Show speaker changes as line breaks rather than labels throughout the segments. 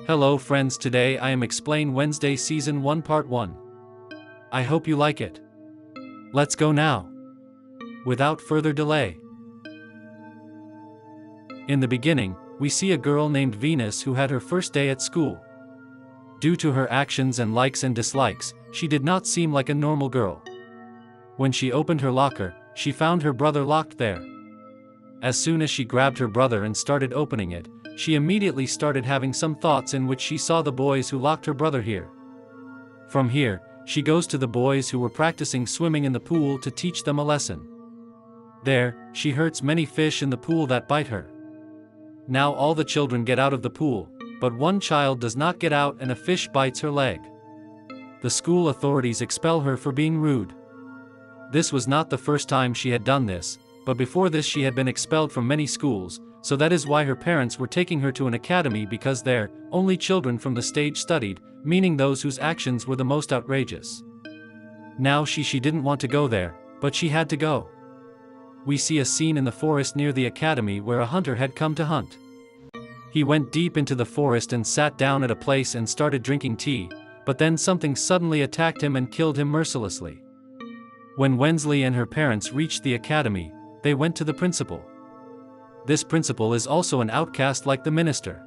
Hello friends, today I am explain Wednesday season 1 part 1. I hope you like it. Let's go now. Without further delay. In the beginning, we see a girl named Venus who had her first day at school. Due to her actions and likes and dislikes, she did not seem like a normal girl. When she opened her locker, she found her brother locked there. As soon as she grabbed her brother and started opening it, she immediately started having some thoughts in which she saw the boys who locked her brother here. From here, she goes to the boys who were practicing swimming in the pool to teach them a lesson. There, she hurts many fish in the pool that bite her. Now all the children get out of the pool, but one child does not get out and a fish bites her leg. The school authorities expel her for being rude. This was not the first time she had done this, but before this she had been expelled from many schools, so that is why her parents were taking her to an academy, because there, only children from the stage studied, meaning those whose actions were the most outrageous. Now she didn't want to go there, but she had to go. We see a scene in the forest near the academy where a hunter had come to hunt. He went deep into the forest and sat down at a place and started drinking tea, but then something suddenly attacked him and killed him mercilessly. When Wednesday and her parents reached the academy, they went to the principal. This principal is also an outcast like the minister.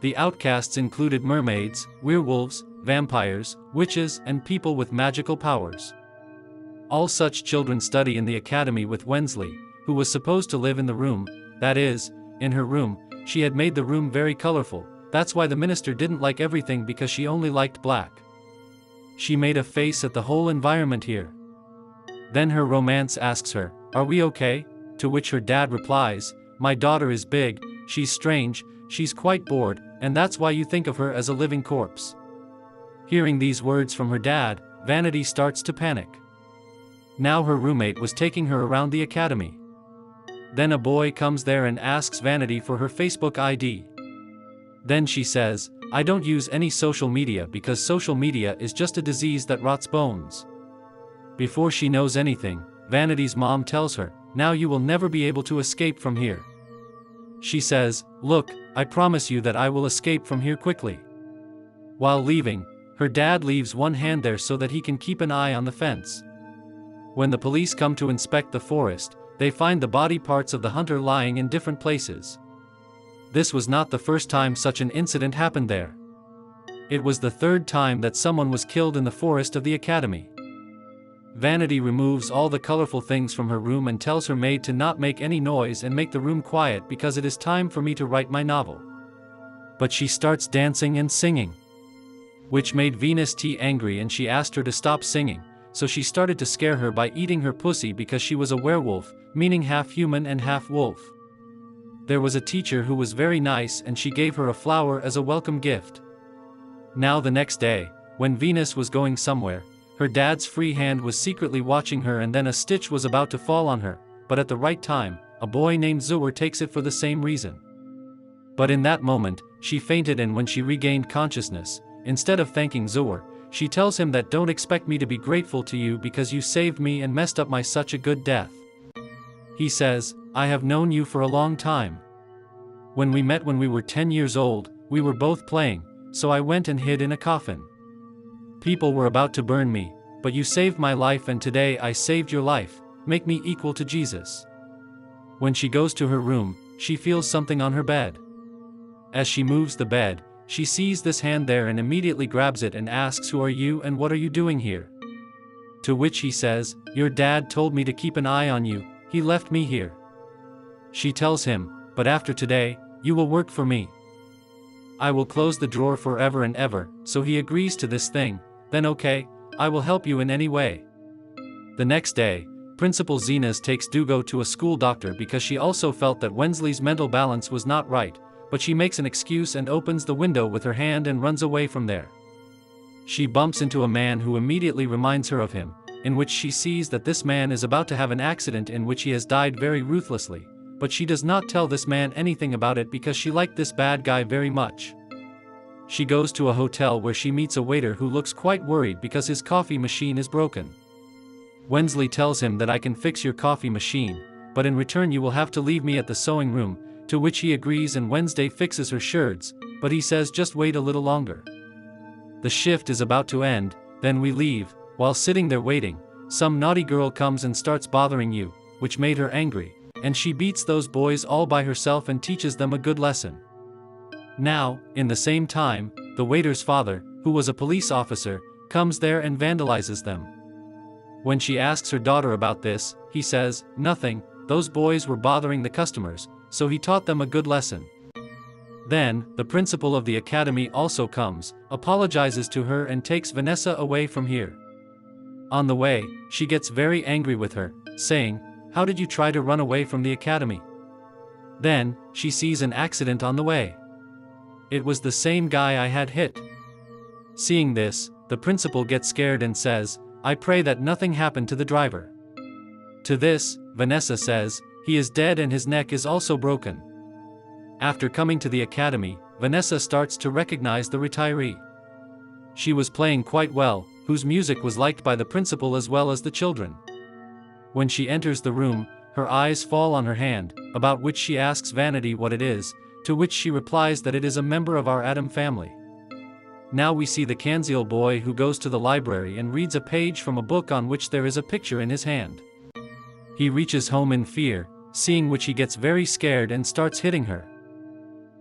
The outcasts included mermaids, werewolves, vampires, witches, and people with magical powers. All such children study in the academy with Wednesday, who was supposed to live in the room, that is, in her room. She had made the room very colorful, that's why the minister didn't like everything, because she only liked black. She made a face at the whole environment here. Then her romance asks her, "Are we okay?" To which her dad replies, "My daughter is big, she's strange, she's quite bored, and that's why you think of her as a living corpse." Hearing these words from her dad, Vanity starts to panic. Now her roommate was taking her around the academy. Then a boy comes there and asks Vanity for her Facebook ID. Then she says, "I don't use any social media because social media is just a disease that rots bones." Before she knows anything, Vanity's mom tells her, "Now you will never be able to escape from here." She says, "Look, I promise you that I will escape from here quickly." While leaving, her dad leaves one hand there so that he can keep an eye on the fence. When the police come to inspect the forest, they find the body parts of the hunter lying in different places. This was not the first time such an incident happened there. It was the third time that someone was killed in the forest of the academy. Vanity removes all the colorful things from her room and tells her maid to not make any noise and make the room quiet because it is time for me to write my novel. But she starts dancing and singing, which made Venus T angry, and she asked her to stop singing, so she started to scare her by eating her pussy because she was a werewolf, meaning half human and half wolf. There was a teacher who was very nice and she gave her a flower as a welcome gift. Now the next day, when Venus was going somewhere, her dad's free hand was secretly watching her, and then a stitch was about to fall on her, but at the right time, a boy named Zoer takes it for the same reason. But in that moment, she fainted, and when she regained consciousness, instead of thanking Zoer, she tells him that don't expect me to be grateful to you because you saved me and messed up my such a good death. He says, "I have known you for a long time. When we met when we were 10 years old, we were both playing, so I went and hid in a coffin. People were about to burn me, but you saved my life, and today I saved your life, make me equal to Jesus." When she goes to her room, she feels something on her bed. As she moves the bed, she sees this hand there and immediately grabs it and asks, "Who are you and what are you doing here?" To which he says, "Your dad told me to keep an eye on you, he left me here." She tells him, "But after today, you will work for me. I will close the drawer forever and ever," so he agrees to this thing. Then okay, I will help you in any way. The next day, Principal Zenas takes Dugo to a school doctor because she also felt that Wednesday's mental balance was not right, but she makes an excuse and opens the window with her hand and runs away from there. She bumps into a man who immediately reminds her of him, in which she sees that this man is about to have an accident in which he has died very ruthlessly, but she does not tell this man anything about it because she liked this bad guy very much. She goes to a hotel where she meets a waiter who looks quite worried because his coffee machine is broken. Wednesday tells him that I can fix your coffee machine, but in return you will have to leave me at the sewing room, to which he agrees, and Wednesday fixes her shirts, but he says just wait a little longer. The shift is about to end, then we leave. While sitting there waiting, some naughty girl comes and starts bothering you, which made her angry, and she beats those boys all by herself and teaches them a good lesson. Now, in the same time, the waiter's father, who was a police officer, comes there and vandalizes them. When she asks her daughter about this, he says, nothing, those boys were bothering the customers, so he taught them a good lesson. Then, the principal of the academy also comes, apologizes to her and takes Vanessa away from here. On the way, she gets very angry with her, saying, how did you try to run away from the academy? Then, she sees an accident on the way. It was the same guy I had hit. Seeing this, the principal gets scared and says, I pray that nothing happened to the driver. To this, Vanessa says, he is dead and his neck is also broken. After coming to the academy, Vanessa starts to recognize the retiree. She was playing quite well, whose music was liked by the principal as well as the children. When she enters the room, her eyes fall on her hand, about which she asks Vanity what it is, to which she replies that it is a member of our Adam family. Now we see the Kanziel boy who goes to the library and reads a page from a book on which there is a picture in his hand. He reaches home in fear, seeing which he gets very scared and starts hitting her.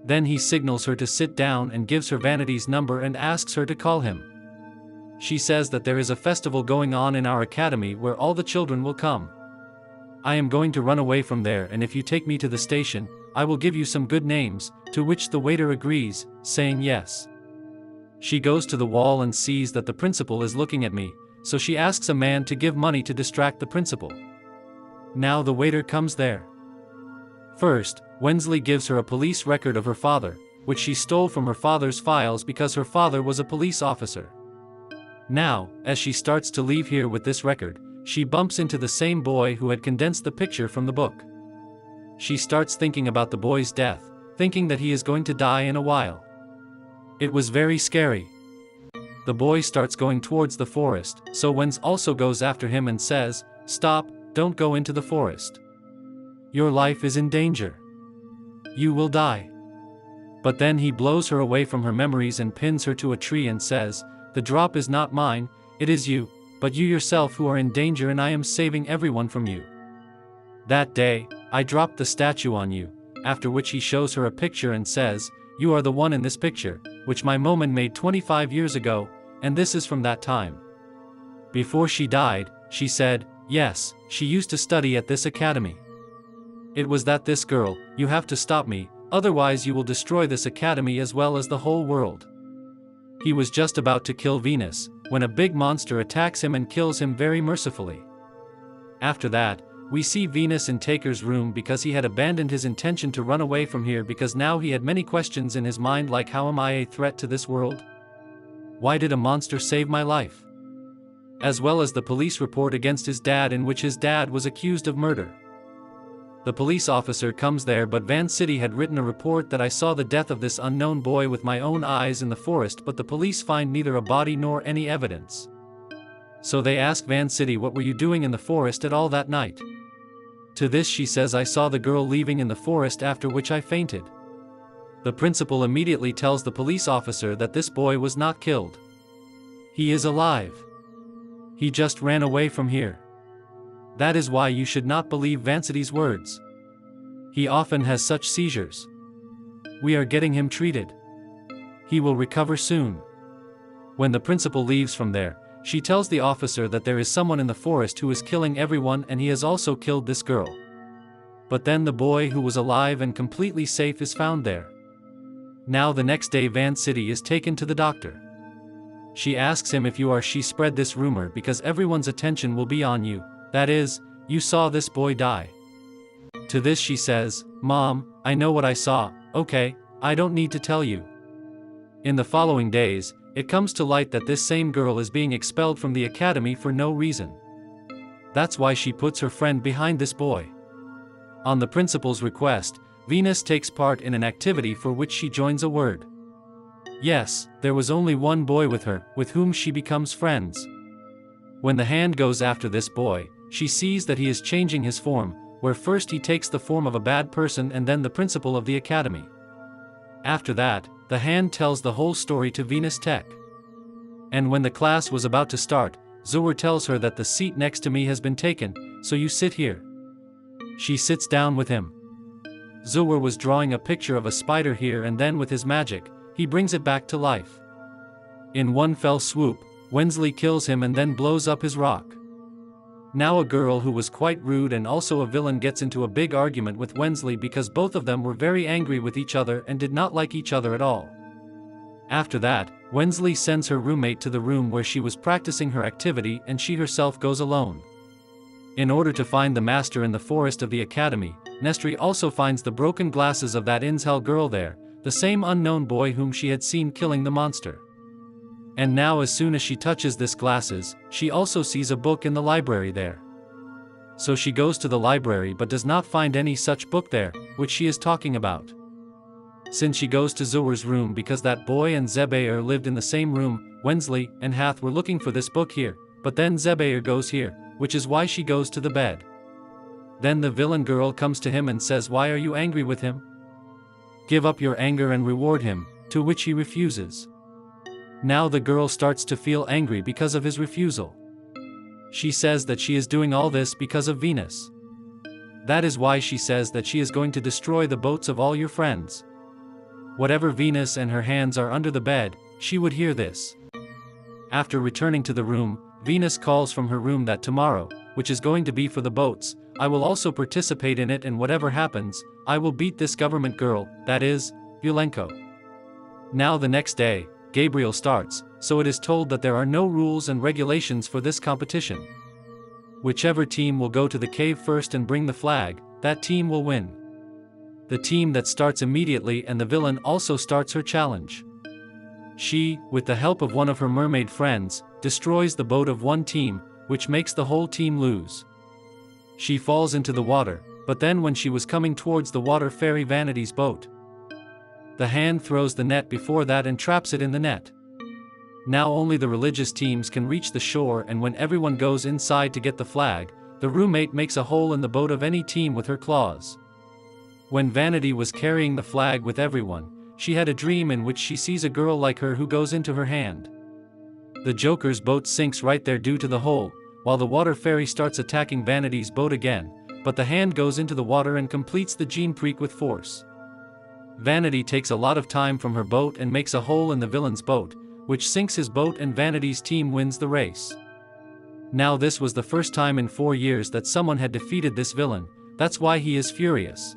Then he signals her to sit down and gives her Vanity's number and asks her to call him. She says that there is a festival going on in our academy where all the children will come. I am going to run away from there, and if you take me to the station, I will give you some good names, to which the waiter agrees, saying yes. She goes to the wall and sees that the principal is looking at me, so she asks a man to give money to distract the principal. Now the waiter comes there. First, Wensley gives her a police record of her father, which she stole from her father's files because her father was a police officer. Now, as she starts to leave here with this record, she bumps into the same boy who had condensed the picture from the book. She starts thinking about the boy's death, thinking that he is going to die in a while. It was very scary. The boy starts going towards the forest, so Wens also goes after him and says, stop, don't go into the forest. Your life is in danger. You will die. But then he blows her away from her memories and pins her to a tree and says, the drop is not mine, it is you, but you yourself who are in danger, and I am saving everyone from you. That day, I dropped the statue on you, after which he shows her a picture and says, you are the one in this picture, which my Moman made 25 years ago, and this is from that time. Before she died, she said, yes, she used to study at this academy. It was that this girl, you have to stop me, otherwise you will destroy this academy as well as the whole world. He was just about to kill Venus, when a big monster attacks him and kills him very mercifully. After that, we see Venus in Taker's room because he had abandoned his intention to run away from here because now he had many questions in his mind like, how am I a threat to this world? Why did a monster save my life? As well as the police report against his dad in which his dad was accused of murder. The police officer comes there, but Van City had written a report that I saw the death of this unknown boy with my own eyes in the forest, but the police find neither a body nor any evidence. So they ask Van City, what were you doing in the forest at all that night? To this she says, I saw the girl leaving in the forest, after which I fainted. The principal immediately tells the police officer that this boy was not killed. He is alive. He just ran away from here. That is why you should not believe Vancity's words. He often has such seizures. We are getting him treated. He will recover soon. When the principal leaves from there, she tells the officer that there is someone in the forest who is killing everyone, and he has also killed this girl. But then the boy who was alive and completely safe is found there. Now the next day Van City is taken to the doctor. She asks him, if you are she spread this rumor because everyone's attention will be on you, that is, you saw this boy die. To this she says, Mom, I know what I saw, okay, I don't need to tell you. In the following days, it comes to light that this same girl is being expelled from the academy for no reason. That's why she puts her friend behind this boy. On the principal's request, Venus takes part in an activity for which she joins a word. Yes, there was only one boy with her, with whom she becomes friends. When the hand goes after this boy, she sees that he is changing his form, where first he takes the form of a bad person and then the principal of the academy. After that, The hand tells the whole story to Venus Tech. And when the class was about to start, Zoer tells her that the seat next to me has been taken, so you sit here. She sits down with him. Zoer was drawing a picture of a spider here, and then with his magic, he brings it back to life. In one fell swoop, Wensley kills him and then blows up his rock. Now a girl who was quite rude and also a villain gets into a big argument with Wensley because both of them were very angry with each other and did not like each other at all. After that, Wensley sends her roommate to the room where she was practicing her activity, and she herself goes alone. In order to find the master in the forest of the academy, Nestri also finds the broken glasses of that incel girl there, the same unknown boy whom she had seen killing the monster. And now as soon as she touches this glasses, she also sees a book in the library there. So she goes to the library but does not find any such book there, which she is talking about. Since she goes to Zoer's room because that boy and Zebair lived in the same room, Wensley and Hath were looking for this book here, but then Zebair goes here, which is why she goes to the bed. Then the villain girl comes to him and says, "Why are you angry with him? Give up your anger and reward him," to which he refuses. Now the girl starts to feel angry because of his refusal. She says that she is doing all this because of Venus. That is why she says that she is going to destroy the boats of all your friends. Whatever Venus and her hands are under the bed, she would hear this. After returning to the room, Venus calls from her room that tomorrow, which is going to be for the boats, I will also participate in it, and whatever happens, I will beat this government girl, that is, Vulenko. Now the next day, Gabriel starts, so it is told that there are no rules and regulations for this competition. Whichever team will go to the cave first and bring the flag, that team will win. The team that starts immediately, and the villain also starts her challenge. She, with the help of one of her mermaid friends, destroys the boat of one team, which makes the whole team lose. She falls into the water, but then when she was coming towards the water fairy Vanity's boat, the hand throws the net before that and traps it in the net. Now only the religious teams can reach the shore, and when everyone goes inside to get the flag, the roommate makes a hole in the boat of any team with her claws. When Vanity was carrying the flag with everyone, she had a dream in which she sees a girl like her who goes into her hand. The Joker's boat sinks right there due to the hole, while the water fairy starts attacking Vanity's boat again, but the hand goes into the water and completes the gene freak with force. Vanity takes a lot of time from her boat and makes a hole in the villain's boat, which sinks his boat, and Vanity's team wins the race. Now this was the first time in 4 years that someone had defeated this villain, that's why he is furious.